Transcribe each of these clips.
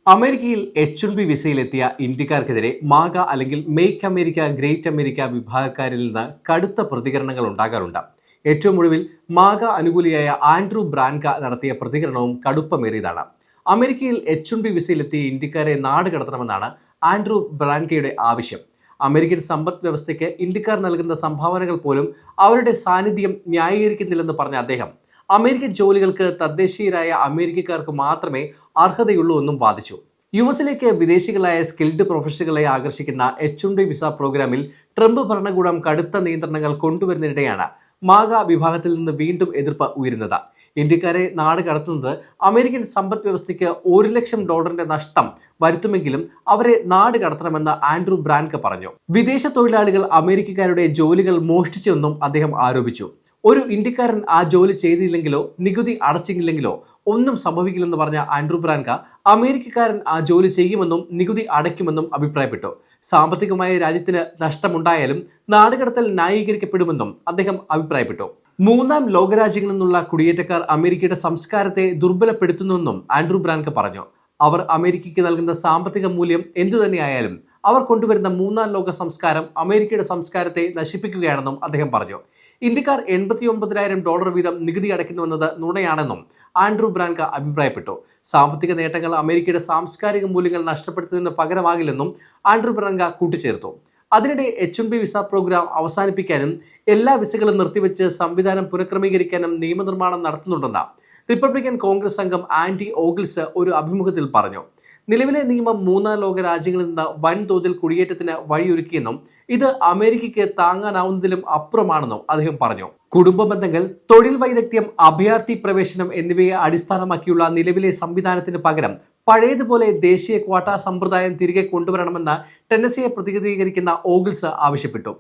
അമേരിക്കയിൽ H-1B വിസയിലെത്തിയ ഇന്ത്യക്കാർക്കെതിരെ മാഗ അല്ലെങ്കിൽ make America great America വിഭാഗക്കാരിൽ നിന്ന് കടുത്ത പ്രതികരണങ്ങൾ ഉണ്ടാകാറുണ്ട്. ഏറ്റവും ഒടുവിൽ മാഗ അനുകൂലിയായ ആൻഡ്രൂ ബ്രാൻക നടത്തിയ പ്രതികരണവും കടുപ്പമേറിയതാണ്. അമേരിക്കയിൽ H-1B വിസയിലെത്തിയ ഇന്ത്യക്കാരെ നാട് കടത്തണമെന്നാണ് ആൻഡ്രൂ ബ്രാൻകയുടെ ആവശ്യം. അമേരിക്കൻ സമ്പദ് വ്യവസ്ഥയ്ക്ക് ഇന്ത്യക്കാർ നൽകുന്ന സംഭാവനകൾ പോലും അവരുടെ സാന്നിധ്യം ന്യായീകരിക്കുന്നില്ലെന്ന് പറഞ്ഞ അദ്ദേഹം അമേരിക്കൻ ജോലികൾക്ക് തദ്ദേശീയരായ അമേരിക്കക്കാർക്ക് മാത്രമേ അർഹതയുള്ളൂ എന്നും വാദിച്ചു. യുഎസിലേക്ക് വിദേശികളായ സ്കിൽഡ് പ്രൊഫഷണലുകളെ ആകർഷിക്കുന്ന H-1B വിസ പ്രോഗ്രാമിൽ ട്രംപ് ഭരണകൂടം കടുത്ത നിയന്ത്രണങ്ങൾ കൊണ്ടുവരുന്നതിനിടെയാണ് മാഗ വിഭാഗത്തിൽ നിന്ന് വീണ്ടും എതിർപ്പ് ഉയരുന്നത്. ഇന്ത്യക്കാരെ നാട് കടത്തുന്നത് അമേരിക്കൻ സമ്പദ് വ്യവസ്ഥയ്ക്ക് $1,00,000 നഷ്ടം വരുത്തുമെങ്കിലും അവരെ നാട് കടത്തണമെന്ന് ആൻഡ്രൂ ബ്രാൻക പറഞ്ഞു. വിദേശ തൊഴിലാളികൾ അമേരിക്കക്കാരുടെ ജോലികൾ മോഷ്ടിച്ചെന്നും അദ്ദേഹം ആരോപിച്ചു. ഒരു ഇന്ത്യക്കാരൻ ആ ജോലി ചെയ്തില്ലെങ്കിലോ നികുതി അടച്ചില്ലെങ്കിലോ ഒന്നും സംഭവിക്കില്ലെന്ന് പറഞ്ഞ ആൻഡ്രൂ ബ്രാൻക അമേരിക്കക്കാരൻ ആ ജോലി ചെയ്യുമെന്നും നികുതി അടയ്ക്കുമെന്നും അഭിപ്രായപ്പെട്ടു. സാമ്പത്തികമായ രാജ്യത്തിന് നഷ്ടമുണ്ടായാലും നാടുകടത്തൽ ന്യായീകരിക്കപ്പെടുമെന്നും അദ്ദേഹം അഭിപ്രായപ്പെട്ടു. മൂന്നാം ലോകരാജ്യങ്ങളിൽ നിന്നുള്ള കുടിയേറ്റക്കാർ അമേരിക്കയുടെ സംസ്കാരത്തെ ദുർബലപ്പെടുത്തുന്നുവെന്നും ആൻഡ്രൂ ബ്രാൻക പറഞ്ഞു. അവർ അമേരിക്കയ്ക്ക് നൽകുന്ന സാമ്പത്തിക മൂല്യം എന്തുതന്നെയായാലും അവർ കൊണ്ടുവരുന്ന മൂന്നാം ലോക സംസ്കാരം അമേരിക്കയുടെ സംസ്കാരത്തെ നശിപ്പിക്കുകയാണെന്നും അദ്ദേഹം പറഞ്ഞു. ഇന്ത്യക്കാർ $89,000 വീതം നികുതി അടയ്ക്കുന്നുവെന്നത് നുണയാണെന്നും ആൻഡ്രൂ ബ്രാൻക അഭിപ്രായപ്പെട്ടു. സാമ്പത്തിക നേട്ടങ്ങൾ അമേരിക്കയുടെ സാംസ്കാരിക മൂല്യങ്ങൾ നഷ്ടപ്പെടുത്തുന്നതിന് പകരമാകില്ലെന്നും ആൻഡ്രൂ ബ്രാൻക കൂട്ടിച്ചേർത്തു. അതിനിടെ H-1B വിസ പ്രോഗ്രാം അവസാനിപ്പിക്കാനും എല്ലാ വിസകളും നിർത്തിവെച്ച് സംവിധാനം പുനഃക്രമീകരിക്കാനും നിയമനിർമ്മാണം നടത്തുന്നുണ്ടെന്ന് റിപ്പബ്ലിക്കൻ കോൺഗ്രസ് അംഗം ആൻഡി ഓഗിൾസ് ഒരു അഭിമുഖത്തിൽ പറഞ്ഞു. നിലവിലെ നിയമം മൂന്നാം ലോക രാജ്യങ്ങളിൽ നിന്ന് വൻതോതിൽ കുടിയേറ്റത്തിന് വഴിയൊരുക്കിയെന്നും ഇത് അമേരിക്കയ്ക്ക് താങ്ങാനാവുന്നതിലും അപ്പുറമാണെന്നും അദ്ദേഹം പറഞ്ഞു. കുടുംബ ബന്ധങ്ങൾ, തൊഴിൽ വൈദഗ്ധ്യം, അഭയാർത്ഥി പ്രവേശനം എന്നിവയെ അടിസ്ഥാനമാക്കിയുള്ള നിലവിലെ സംവിധാനത്തിന് പകരം പഴയതുപോലെ ദേശീയ ക്വാട്ട സമ്പ്രദായം തിരികെ കൊണ്ടുവരണമെന്ന് ടെന്നസിയെ പ്രതിനിധീകരിക്കുന്ന ഓഗിൾസ് ആവശ്യപ്പെട്ടു.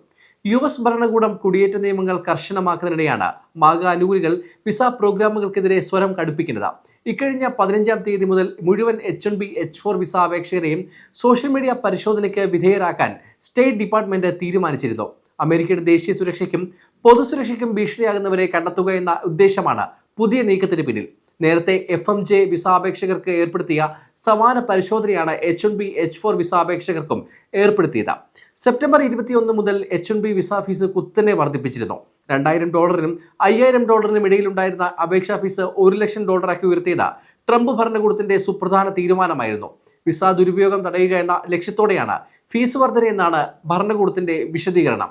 US ഭരണകൂടം കുടിയേറ്റ നിയമങ്ങൾ കർശനമാക്കുന്നതിനിടെയാണ് മാഗ അനുകൂലികൾ വിസ പ്രോഗ്രാമുകൾക്കെതിരെ സ്വരം കടുപ്പിക്കുന്നത്. ഇക്കഴിഞ്ഞ 15-ാം തീയതി മുതൽ മുഴുവൻ H-1B H-4 visa അപേക്ഷകരെയും social media പരിശോധനയ്ക്ക് വിധേയരാക്കാൻ സ്റ്റേറ്റ് ഡിപ്പാർട്ട്മെന്റ് തീരുമാനിച്ചിരുന്നു. അമേരിക്കയുടെ ദേശീയ സുരക്ഷയ്ക്കും പൊതുസുരക്ഷയ്ക്കും ഭീഷണിയാകുന്നവരെ കണ്ടെത്തുക എന്ന ഉദ്ദേശമാണ് പുതിയ നീക്കത്തിന് പിന്നിൽ. നേരത്തെ FMJ വിസ അപേക്ഷകർക്ക് ഏർപ്പെടുത്തിയ സമാന പരിശോധനയാണ് H-1B H-4 വിസ അപേക്ഷകർക്കും ഏർപ്പെടുത്തിയത്. സെപ്റ്റംബർ 21 മുതൽ H-1B വിസ ഫീസ് കുത്തനെ വർദ്ധിപ്പിച്ചിരുന്നു. $2,000-നും $5,000-നും ഇടയിലുണ്ടായിരുന്ന അപേക്ഷാ ഫീസ് $1,00,000 ഉയർത്തിയത് ട്രംപ് ഭരണകൂടത്തിന്റെ സുപ്രധാന തീരുമാനമായിരുന്നു. വിസ ദുരുപയോഗം തടയുക എന്ന ലക്ഷ്യത്തോടെയാണ് ഫീസ് വർധനയെന്നാണ് ഭരണകൂടത്തിന്റെ വിശദീകരണം.